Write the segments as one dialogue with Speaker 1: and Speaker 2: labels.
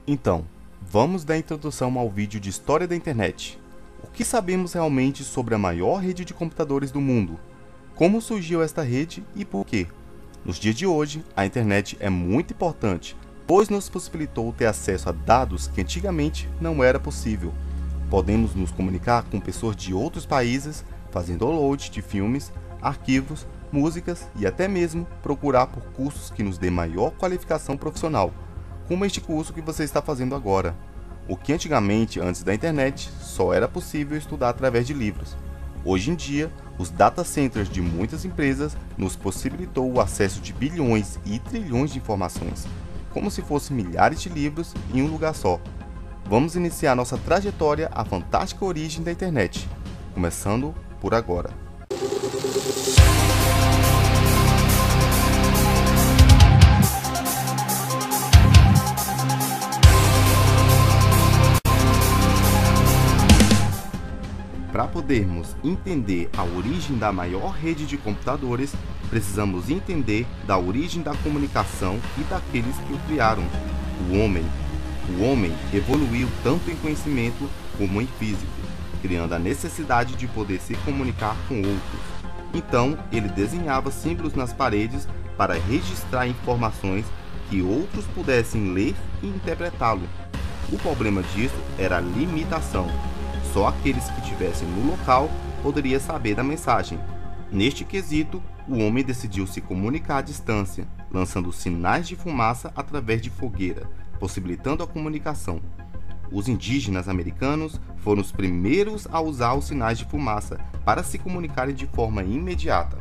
Speaker 1: Então, vamos dar introdução ao vídeo de História da Internet. O que sabemos realmente sobre a maior rede de computadores do mundo? Como surgiu esta rede e por quê? Nos dias de hoje, a internet é muito importante, pois nos possibilitou ter acesso a dados que antigamente não era possível. Podemos nos comunicar com pessoas de outros países, fazendo download de filmes, arquivos, músicas e até mesmo procurar por cursos que nos dê maior qualificação profissional, como este curso que você está fazendo agora. O que antigamente, antes da internet, só era possível estudar através de livros. Hoje em dia, os data centers de muitas empresas nos possibilitou o acesso de bilhões e trilhões de informações, como se fossem milhares de livros em um lugar só. Vamos iniciar nossa trajetória à fantástica origem da internet, começando por agora. Para podermos entender a origem da maior rede de computadores, precisamos entender da origem da comunicação e daqueles que o criaram, o homem. O homem evoluiu tanto em conhecimento como em físico, criando a necessidade de poder se comunicar com outros. Então, ele desenhava símbolos nas paredes para registrar informações que outros pudessem ler e interpretá-lo. O problema disso era a limitação. Só aqueles que estivessem no local poderiam saber da mensagem. Neste quesito, o homem decidiu se comunicar à distância, lançando sinais de fumaça através de fogueira, possibilitando a comunicação. Os indígenas americanos foram os primeiros a usar os sinais de fumaça para se comunicarem de forma imediata.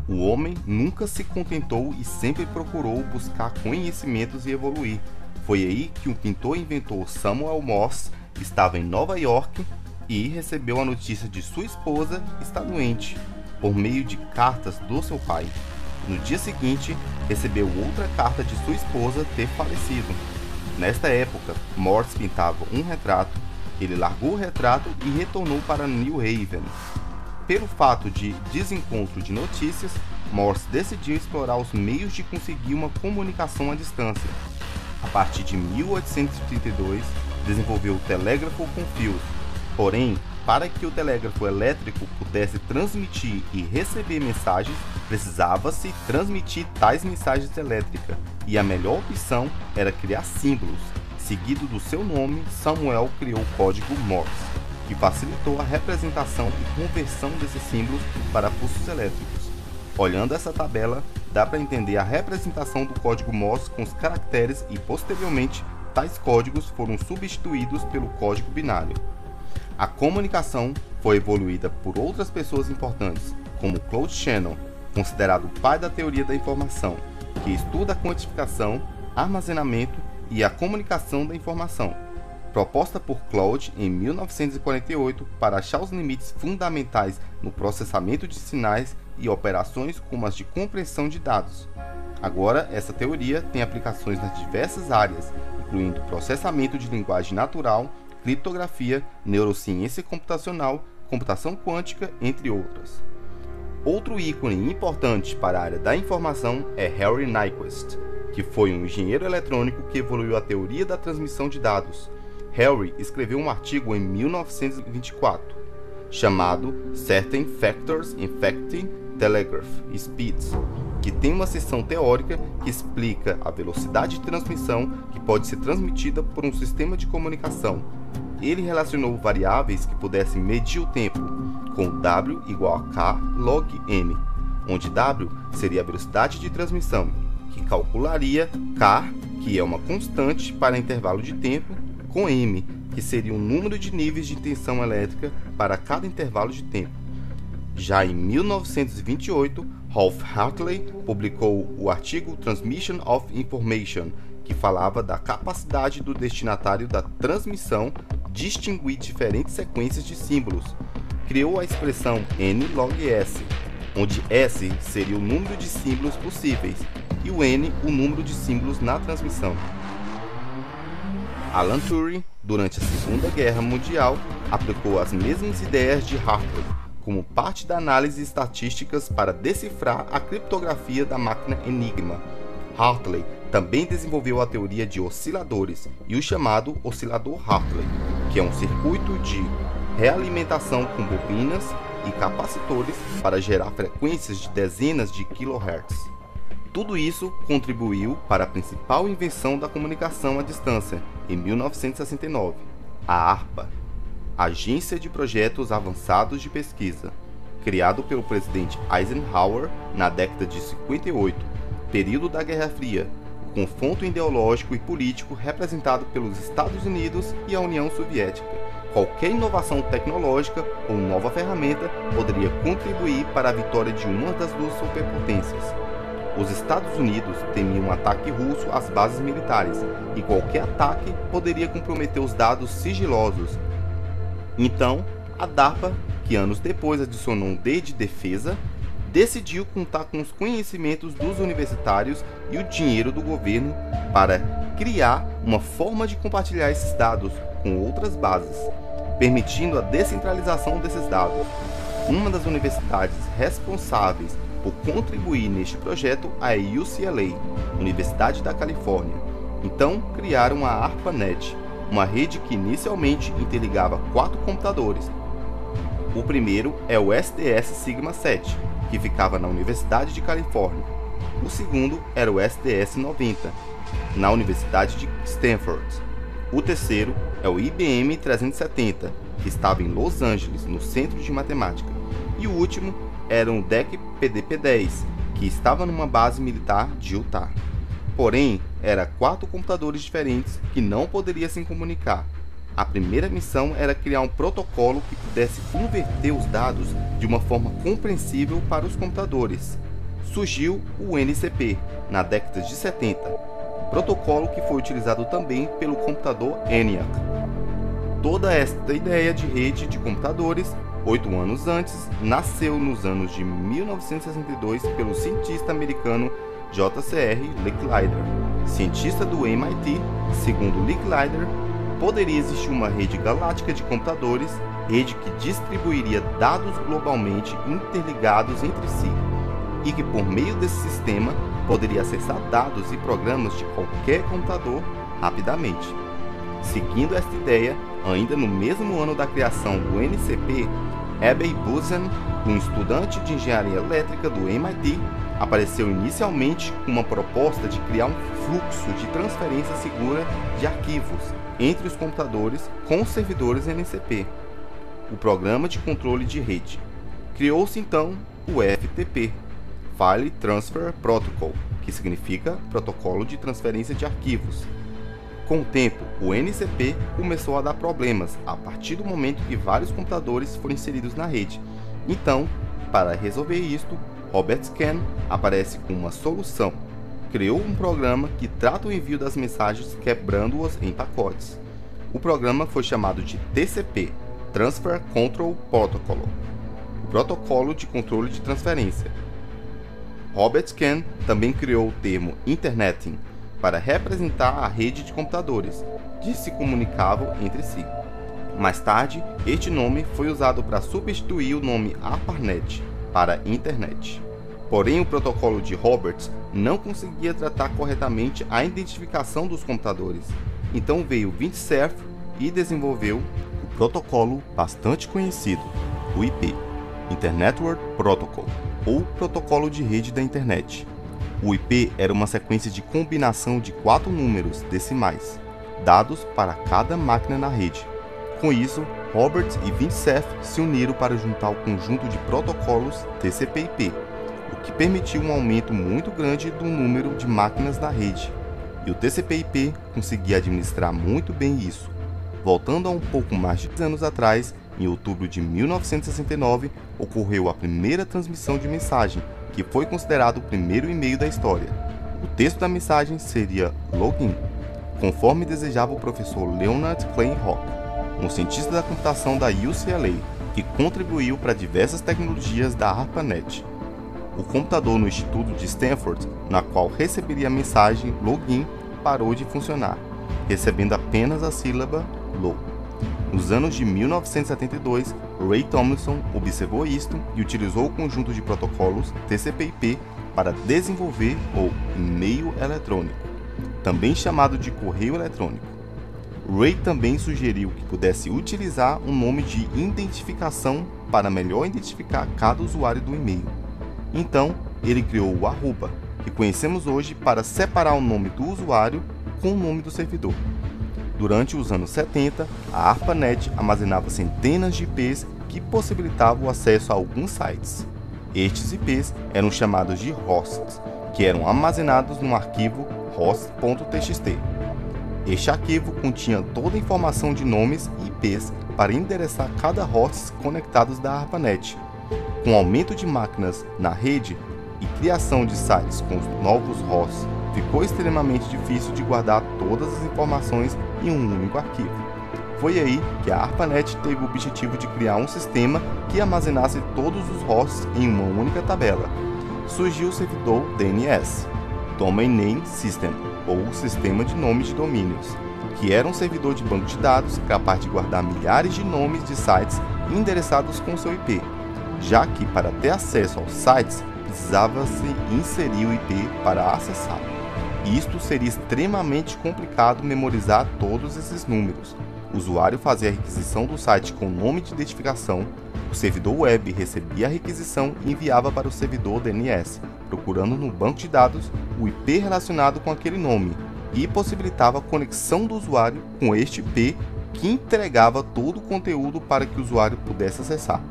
Speaker 1: O homem nunca se contentou e sempre procurou buscar conhecimentos e evoluir. Foi aí que o pintor e inventor Samuel Morse estava em Nova York e recebeu a notícia de sua esposa estar doente, por meio de cartas do seu pai. No dia seguinte, recebeu outra carta de sua esposa ter falecido. Nesta época, Morse pintava um retrato, ele largou o retrato e retornou para New Haven. Pelo fato de desencontro de notícias, Morse decidiu explorar os meios de conseguir uma comunicação à distância. A partir de 1832, desenvolveu o telégrafo com fios. Porém, para que o telégrafo elétrico pudesse transmitir e receber mensagens, precisava-se transmitir tais mensagens elétricas, e a melhor opção era criar símbolos. Seguido do seu nome, Samuel criou o código Morse, que facilitou a representação e conversão desses símbolos para pulsos elétricos. Olhando essa tabela, dá para entender a representação do código Morse com os caracteres e, posteriormente, tais códigos foram substituídos pelo código binário. A comunicação foi evoluída por outras pessoas importantes, como Claude Shannon, considerado o pai da teoria da informação, que estuda a quantificação, armazenamento e a comunicação da informação. Proposta por Claude em 1948 para achar os limites fundamentais no processamento de sinais e operações como as de compreensão de dados. Agora, essa teoria tem aplicações nas diversas áreas, incluindo processamento de linguagem natural, criptografia, neurociência computacional, computação quântica, entre outras. Outro ícone importante para a área da informação é Harry Nyquist, que foi um engenheiro eletrônico que evoluiu a teoria da transmissão de dados. Harry escreveu um artigo em 1924, chamado Certain Factors Affecting Telegraph Speeds, que tem uma seção teórica que explica a velocidade de transmissão que pode ser transmitida por um sistema de comunicação. Ele relacionou variáveis que pudessem medir o tempo, com W igual a K log M, onde W seria a velocidade de transmissão, que calcularia K, que é uma constante para intervalo de tempo, com M, que seria o número de níveis de tensão elétrica para cada intervalo de tempo. Já em 1928, Ralph Hartley publicou o artigo Transmission of Information, que falava da capacidade do destinatário da transmissão distinguir diferentes sequências de símbolos. Criou a expressão N log S, onde S seria o número de símbolos possíveis e o N o número de símbolos na transmissão. Alan Turing, durante a Segunda Guerra Mundial, aplicou as mesmas ideias de Hartley, como parte da análise estatísticas para decifrar a criptografia da máquina Enigma. Hartley também desenvolveu a teoria de osciladores e o chamado oscilador Hartley, que é um circuito de realimentação com bobinas e capacitores para gerar frequências de dezenas de kHz. Tudo isso contribuiu para a principal invenção da comunicação à distância, em 1969, a ARPA, Agência de Projetos Avançados de Pesquisa, criado pelo presidente Eisenhower na década de 58, período da Guerra Fria, o confronto ideológico e político representado pelos Estados Unidos e a União Soviética. Qualquer inovação tecnológica ou nova ferramenta poderia contribuir para a vitória de uma das duas superpotências. Os Estados Unidos temiam um ataque russo às bases militares, e qualquer ataque poderia comprometer os dados sigilosos. Então, a DARPA, que anos depois adicionou um D de defesa, decidiu contar com os conhecimentos dos universitários e o dinheiro do governo para criar uma forma de compartilhar esses dados com outras bases, permitindo a descentralização desses dados. Uma das universidades responsáveis por contribuir neste projeto é a UCLA, Universidade da Califórnia. Então, criaram a ARPANET, uma rede que inicialmente interligava 4 computadores. O primeiro é o SDS Sigma 7, que ficava na Universidade de Califórnia. O segundo era o SDS 90, na Universidade de Stanford. O terceiro é o IBM 370, que estava em Los Angeles, no Centro de Matemática. E o último era um DEC PDP-10, que estava numa base militar de Utah. Porém, eram 4 computadores diferentes que não poderiam se comunicar. A primeira missão era criar um protocolo que pudesse converter os dados de uma forma compreensível para os computadores. Surgiu o NCP, na década de 70, protocolo que foi utilizado também pelo computador ENIAC. Toda esta ideia de rede de computadores, 8 anos antes, nasceu nos anos de 1962 pelo cientista americano J.C.R. Licklider. Cientista do MIT, segundo Licklider, poderia existir uma rede galáctica de computadores, rede que distribuiria dados globalmente interligados entre si, e que por meio desse sistema poderia acessar dados e programas de qualquer computador rapidamente. Seguindo esta ideia, ainda no mesmo ano da criação do NCP, Abby Bussen, um estudante de engenharia elétrica do MIT, apareceu inicialmente com uma proposta de criar um fluxo de transferência segura de arquivos entre os computadores com os servidores NCP, o Programa de Controle de Rede. Criou-se então o FTP, File Transfer Protocol, que significa Protocolo de Transferência de Arquivos. Com o tempo, o NCP começou a dar problemas a partir do momento que vários computadores foram inseridos na rede. Então, para resolver isto, Robert Scan aparece com uma solução. Criou um programa que trata o envio das mensagens quebrando-as em pacotes. O programa foi chamado de TCP, Transfer Control Protocol, o protocolo de controle de transferência. Robert Scan também criou o termo Interneting para representar a rede de computadores que se comunicavam entre si. Mais tarde, este nome foi usado para substituir o nome ARPANET para Internet. Porém, o protocolo de Roberts não conseguia tratar corretamente a identificação dos computadores. Então veio Vint Cerf e desenvolveu o protocolo bastante conhecido, o IP, Internet Network Protocol, ou Protocolo de Rede da Internet. O IP era uma sequência de combinação de 4 números decimais, dados para cada máquina na rede. Com isso, Roberts e Vint Cerf se uniram para juntar o conjunto de protocolos TCP/IP, o que permitiu um aumento muito grande do número de máquinas na rede. E o TCP/IP conseguia administrar muito bem isso. Voltando a um pouco mais de 10 anos atrás, em outubro de 1969, ocorreu a primeira transmissão de mensagem, que foi considerado o primeiro e-mail da história. O texto da mensagem seria login, conforme desejava o professor Leonard Kleinrock, um cientista da computação da UCLA, que contribuiu para diversas tecnologias da ARPANET. O computador no Instituto de Stanford, na qual receberia a mensagem login, parou de funcionar, recebendo apenas a sílaba LO. Nos anos de 1972, Ray Tomlinson observou isto e utilizou o conjunto de protocolos TCP/IP para desenvolver o e-mail eletrônico. também chamado de correio eletrônico. Ray também sugeriu que pudesse utilizar um nome de identificação para melhor identificar cada usuário do e-mail. Então, ele criou o arroba, que conhecemos hoje para separar o nome do usuário com o nome do servidor. Durante os anos 70, a ARPANET armazenava centenas de IPs que possibilitavam o acesso a alguns sites. Estes IPs eram chamados de hosts, que eram armazenados num arquivo host.txt. Este arquivo continha toda a informação de nomes e IPs para endereçar cada host conectados da ARPANET. Com o aumento de máquinas na rede e criação de sites com os novos hosts, ficou extremamente difícil de guardar todas as informações em um único arquivo. Foi aí que a ARPANET teve o objetivo de criar um sistema que armazenasse todos os hosts em uma única tabela. Surgiu o servidor DNS, Domain Name System, ou Sistema de Nomes de Domínios, que era um servidor de banco de dados capaz de guardar milhares de nomes de sites endereçados com seu IP, já que para ter acesso aos sites precisava-se inserir o IP para acessar. Isto seria extremamente complicado memorizar todos esses números. O usuário fazia a requisição do site com nome de identificação, o servidor web recebia a requisição e enviava para o servidor DNS, procurando no banco de dados o IP relacionado com aquele nome, e possibilitava a conexão do usuário com este IP que entregava todo o conteúdo para que o usuário pudesse acessar.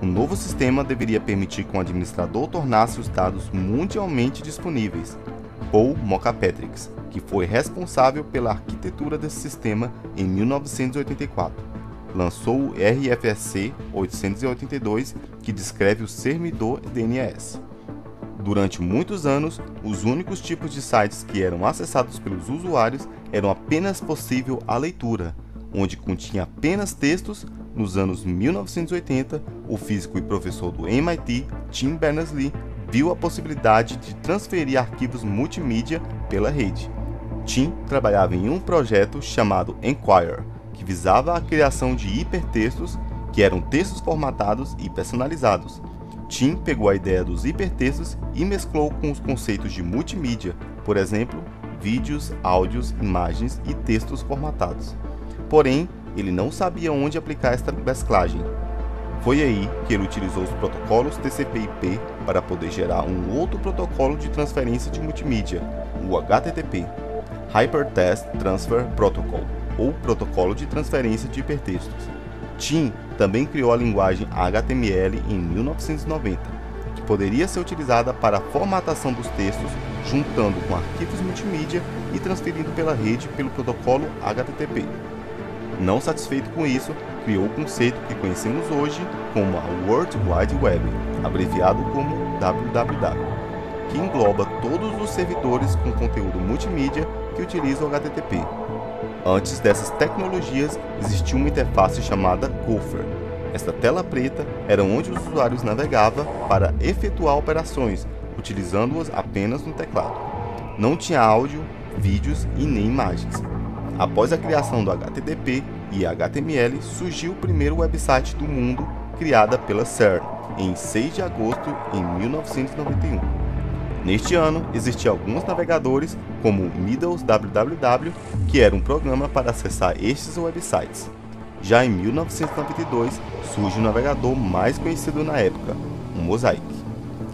Speaker 1: O novo sistema deveria permitir que o administrador tornasse os dados mundialmente disponíveis. Paul Mochapatrick, que foi responsável pela arquitetura desse sistema em 1984. Lançou o RFC 882, que descreve o servidor DNS. Durante muitos anos, os únicos tipos de sites que eram acessados pelos usuários eram apenas possível a leitura, onde continha apenas textos. Nos anos 1980, o físico e professor do MIT, Tim Berners-Lee, viu a possibilidade de transferir arquivos multimídia pela rede. Tim trabalhava em um projeto chamado Enquirer, que visava a criação de hipertextos, que eram textos formatados e personalizados. Tim pegou a ideia dos hipertextos e mesclou com os conceitos de multimídia, por exemplo, vídeos, áudios, imagens e textos formatados. Porém, ele não sabia onde aplicar esta mesclagem. Foi aí que ele utilizou os protocolos TCP/IP para poder gerar um outro protocolo de transferência de multimídia, o HTTP, Hypertext Transfer Protocol, ou Protocolo de Transferência de Hipertextos. Tim também criou a linguagem HTML em 1990, que poderia ser utilizada para a formatação dos textos, juntando com arquivos multimídia e transferindo pela rede pelo protocolo HTTP. Não satisfeito com isso, criou o conceito que conhecemos hoje como a World Wide Web, abreviado como WWW, que engloba todos os servidores com conteúdo multimídia que utilizam o HTTP. Antes dessas tecnologias, existia uma interface chamada Gopher. Esta tela preta era onde os usuários navegavam para efetuar operações, utilizando-as apenas no teclado. Não tinha áudio, vídeos e nem imagens. Após a criação do HTTP e HTML, surgiu o primeiro website do mundo, criada pela CERN, em 6 de agosto de 1991. Neste ano, existiam alguns navegadores, como o Middles WWW, que era um programa para acessar estes websites. Já em 1992, surge o navegador mais conhecido na época, o Mosaic.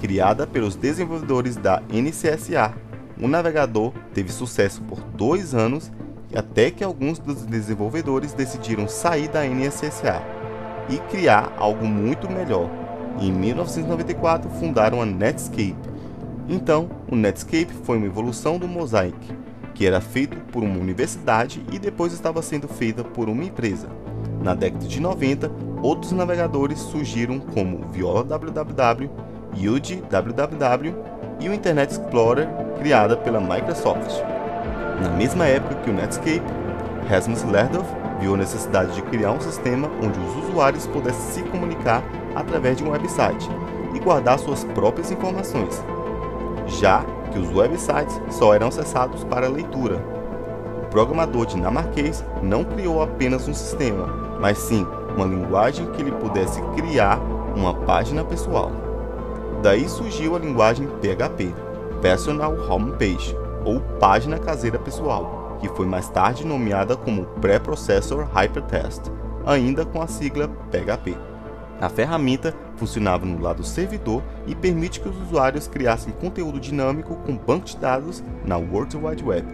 Speaker 1: Criada pelos desenvolvedores da NCSA, o navegador teve sucesso por 2 anos, até que alguns dos desenvolvedores decidiram sair da NCSA e criar algo muito melhor. Em 1994, fundaram a Netscape. Então, o Netscape foi uma evolução do Mosaic, que era feito por uma universidade e depois estava sendo feita por uma empresa. Na década de 90, outros navegadores surgiram como o Viola WWW, Yuji WWW e o Internet Explorer, criada pela Microsoft. Na mesma época que o Netscape, Rasmus Lerdouf viu a necessidade de criar um sistema onde os usuários pudessem se comunicar através de um website e guardar suas próprias informações, já que os websites só eram acessados para leitura. O programador dinamarquês não criou apenas um sistema, mas sim uma linguagem que ele pudesse criar uma página pessoal. Daí surgiu a linguagem PHP, Personal Homepage, ou página caseira pessoal, que foi mais tarde nomeada como Preprocessor Hypertext, ainda com a sigla PHP. A ferramenta funcionava no lado servidor e permite que os usuários criassem conteúdo dinâmico com banco de dados na World Wide Web.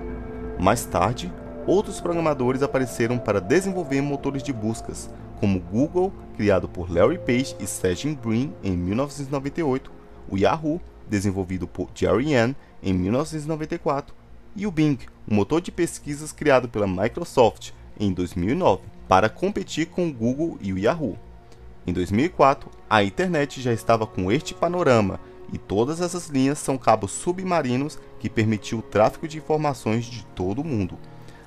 Speaker 1: Mais tarde, outros programadores apareceram para desenvolver motores de buscas, como o Google, criado por Larry Page e Sergey Brin em 1998, o Yahoo, desenvolvido por Jerry Yang em 1994, e o Bing, um motor de pesquisas criado pela Microsoft em 2009, para competir com o Google e o Yahoo. Em 2004, a internet já estava com este panorama, e todas essas linhas são cabos submarinos que permitiam o tráfego de informações de todo o mundo.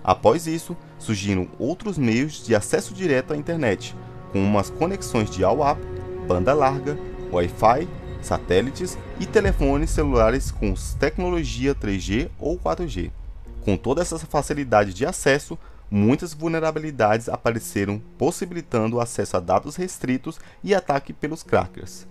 Speaker 1: Após isso, surgiram outros meios de acesso direto à internet, como as conexões de AOAP, banda larga, Wi-Fi, satélites e telefones celulares com tecnologia 3G ou 4G. Com toda essa facilidade de acesso, muitas vulnerabilidades apareceram, possibilitando o acesso a dados restritos e ataque pelos crackers.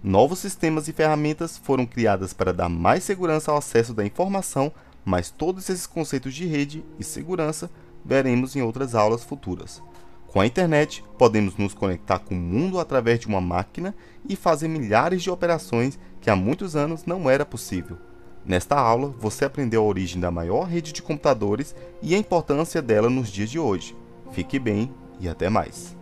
Speaker 1: Novos sistemas e ferramentas foram criadas para dar mais segurança ao acesso da informação, mas todos esses conceitos de rede e segurança veremos em outras aulas futuras. Com a internet, podemos nos conectar com o mundo através de uma máquina e fazer milhares de operações que há muitos anos não era possível. Nesta aula, você aprendeu a origem da maior rede de computadores e a importância dela nos dias de hoje. Fique bem e até mais!